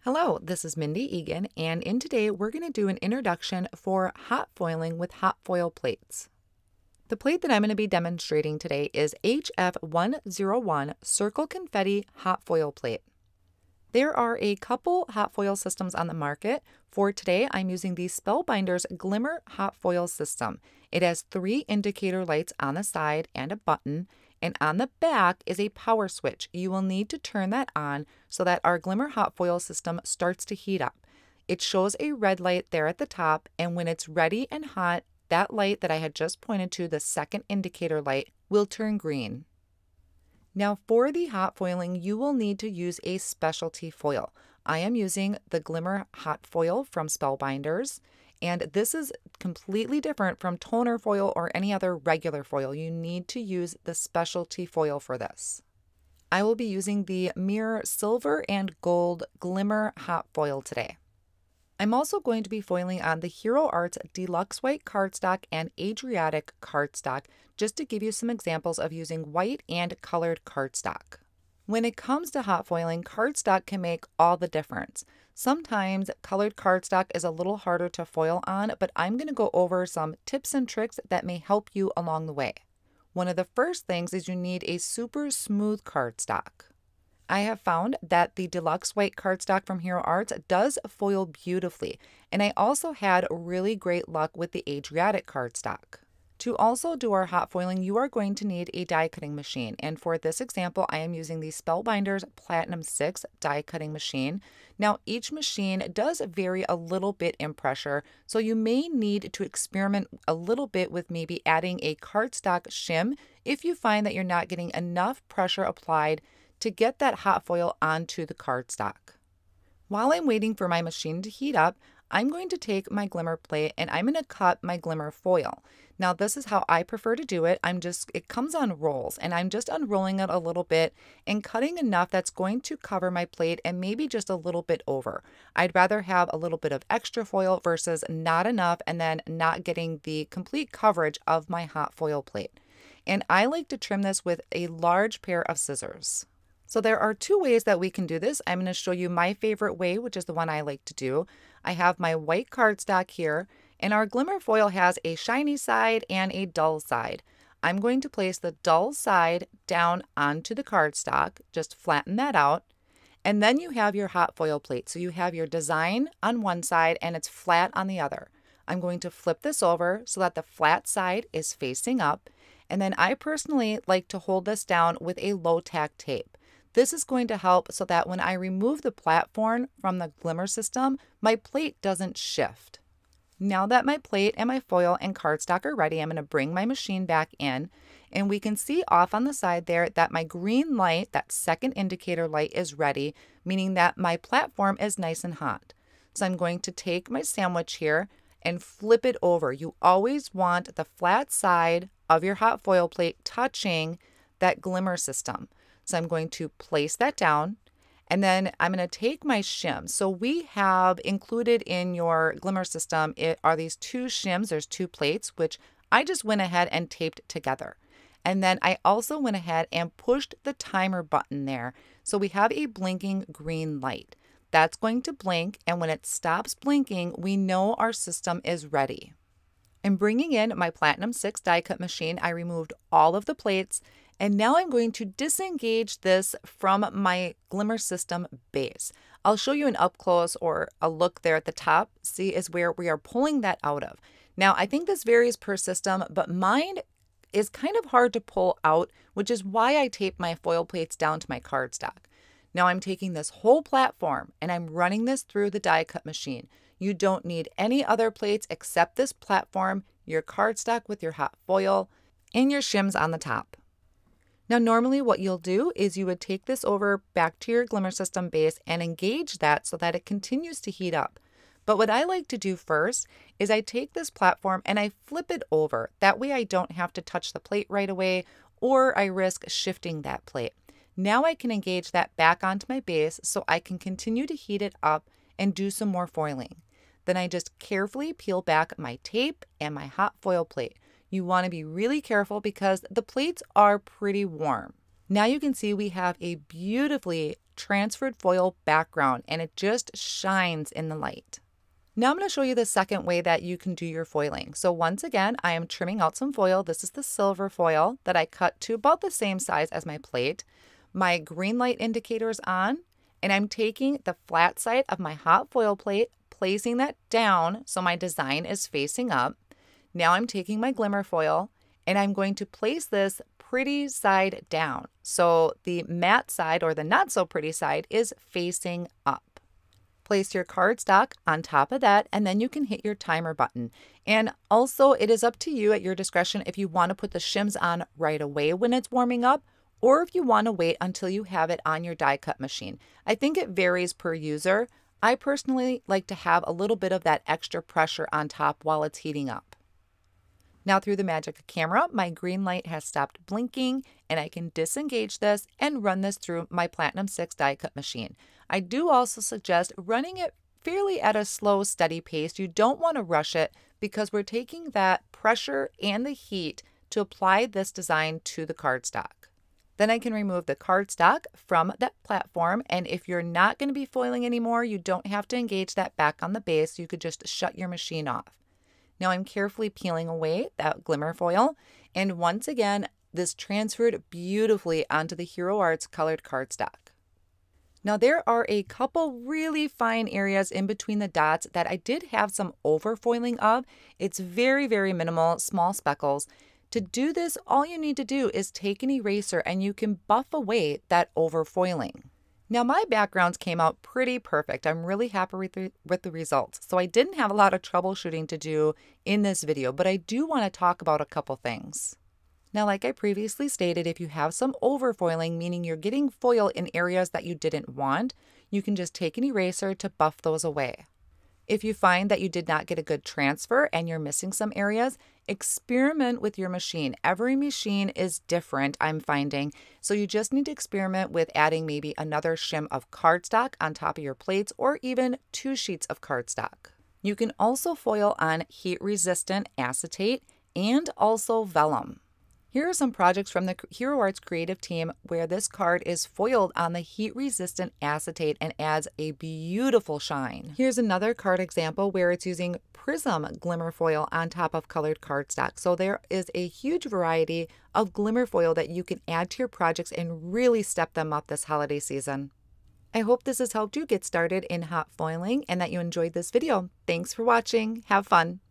Hello, this is Mindy Egan, and in today we're going to do an introduction for hot foiling with hot foil plates. The plate that I'm going to be demonstrating today is HF101 Circle Confetti Hot Foil Plate. There are a couple hot foil systems on the market. For today, I'm using the Spellbinder's Glimmer Hot Foil System. It has 3 indicator lights on the side and a button, and on the back is a power switch. You will need to turn that on so that our Glimmer Hot Foil system starts to heat up. It shows a red light there at the top, and when it's ready and hot, that light that I had just pointed to, the second indicator light, will turn green. Now for the hot foiling, you will need to use a specialty foil. I am using the Glimmer Hot Foil from Spellbinders, and this is completely different from toner foil or any other regular foil. You need to use the specialty foil for this. I will be using the Mirror Silver and Gold Glimmer Hot Foil today. I'm also going to be foiling on the Hero Arts Deluxe White Cardstock and Adriatic Cardstock, just to give you some examples of using white and colored cardstock. When it comes to hot foiling, cardstock can make all the difference. Sometimes colored cardstock is a little harder to foil on, but I'm going to go over some tips and tricks that may help you along the way. One of the first things is you need a super smooth cardstock. I have found that the Deluxe White Cardstock from Hero Arts does foil beautifully, and I also had really great luck with the Adriatic cardstock. To also do our hot foiling, you are going to need a die cutting machine, and for this example, I am using the Spellbinders Platinum 6 die cutting machine. Now, each machine does vary a little bit in pressure, so you may need to experiment a little bit with maybe adding a cardstock shim if you find that you're not getting enough pressure applied to get that hot foil onto the cardstock. While I'm waiting for my machine to heat up, I'm going to take my glimmer plate and I'm going to cut my glimmer foil. Now this is how I prefer to do it. It comes on rolls, and I'm just unrolling it a little bit and cutting enough that's going to cover my plate and maybe just a little bit over. I'd rather have a little bit of extra foil versus not enough and then not getting the complete coverage of my hot foil plate. And I like to trim this with a large pair of scissors. So there are 2 ways that we can do this. I'm going to show you my favorite way, which is the one I like to do. I have my white cardstock here, and our glimmer foil has a shiny side and a dull side. I'm going to place the dull side down onto the cardstock, just flatten that out, and then you have your hot foil plate. So you have your design on one side and it's flat on the other. I'm going to flip this over so that the flat side is facing up, and then I personally like to hold this down with a low tack tape. This is going to help so that when I remove the platform from the glimmer system, my plate doesn't shift. Now that my plate and my foil and cardstock are ready, I'm going to bring my machine back in, and we can see off on the side there that my green light, that second indicator light, is ready, meaning that my platform is nice and hot. So I'm going to take my sandwich here and flip it over. You always want the flat side of your hot foil plate touching that glimmer system. So I'm going to place that down, and then I'm going to take my shim. So we have included in your glimmer system are these 2 shims. There's 2 plates, which I just went ahead and taped together. And then I also went ahead and pushed the timer button there. So we have a blinking green light. That's going to blink, and when it stops blinking, we know our system is ready. I'm bringing in my Platinum 6 die cut machine. I removed all of the plates, and now I'm going to disengage this from my glimmer system base. I'll show you an up close or a look there at the top. See, is where we are pulling that out of. Now, I think this varies per system, but mine is kind of hard to pull out, which is why I tape my foil plates down to my cardstock. Now I'm taking this whole platform and I'm running this through the die cut machine. You don't need any other plates except this platform, your cardstock with your hot foil, and your shims on the top. Now, normally what you'll do is you would take this over back to your glimmer system base and engage that so that it continues to heat up. But what I like to do first is I take this platform and I flip it over. That way I don't have to touch the plate right away, or I risk shifting that plate. Now I can engage that back onto my base so I can continue to heat it up and do some more foiling. Then I just carefully peel back my tape and my hot foil plate. You want to be really careful because the plates are pretty warm. Now you can see we have a beautifully transferred foil background, and it just shines in the light. Now I'm going to show you the second way that you can do your foiling. So once again, I am trimming out some foil. This is the silver foil that I cut to about the same size as my plate. My green light indicator is on, and I'm taking the flat side of my hot foil plate, placing that down so my design is facing up. Now I'm taking my glimmer foil, and I'm going to place this pretty side down. So the matte side, or the not so pretty side, is facing up. Place your cardstock on top of that, and then you can hit your timer button. And also, it is up to you at your discretion if you want to put the shims on right away when it's warming up, or if you want to wait until you have it on your die cut machine. I think it varies per user. I personally like to have a little bit of that extra pressure on top while it's heating up. Now through the magic of camera, my green light has stopped blinking, and I can disengage this and run this through my Platinum 6 die cut machine. I do also suggest running it fairly at a slow, steady pace. You don't want to rush it because we're taking that pressure and the heat to apply this design to the cardstock. Then I can remove the cardstock from that platform, and if you're not going to be foiling anymore, you don't have to engage that back on the base. You could just shut your machine off. Now I'm carefully peeling away that glimmer foil, and once again, this transferred beautifully onto the Hero Arts colored cardstock. Now there are a couple really fine areas in between the dots that I did have some overfoiling of. It's very, very minimal, small speckles. To do this, all you need to do is take an eraser and you can buff away that overfoiling. Now my backgrounds came out pretty perfect. I'm really happy with the results. So I didn't have a lot of troubleshooting to do in this video, but I do want to talk about a couple things. Now, like I previously stated, if you have some overfoiling, meaning you're getting foil in areas that you didn't want, you can just take an eraser to buff those away. If you find that you did not get a good transfer and you're missing some areas, experiment with your machine. Every machine is different, I'm finding. So you just need to experiment with adding maybe another shim of cardstock on top of your plates, or even 2 sheets of cardstock. You can also foil on heat-resistant acetate and also vellum. Here are some projects from the Hero Arts creative team where this card is foiled on the heat-resistant acetate and adds a beautiful shine. Here's another card example where it's using Prism glimmer foil on top of colored cardstock. So there is a huge variety of glimmer foil that you can add to your projects and really step them up this holiday season. I hope this has helped you get started in hot foiling and that you enjoyed this video. Thanks for watching. Have fun.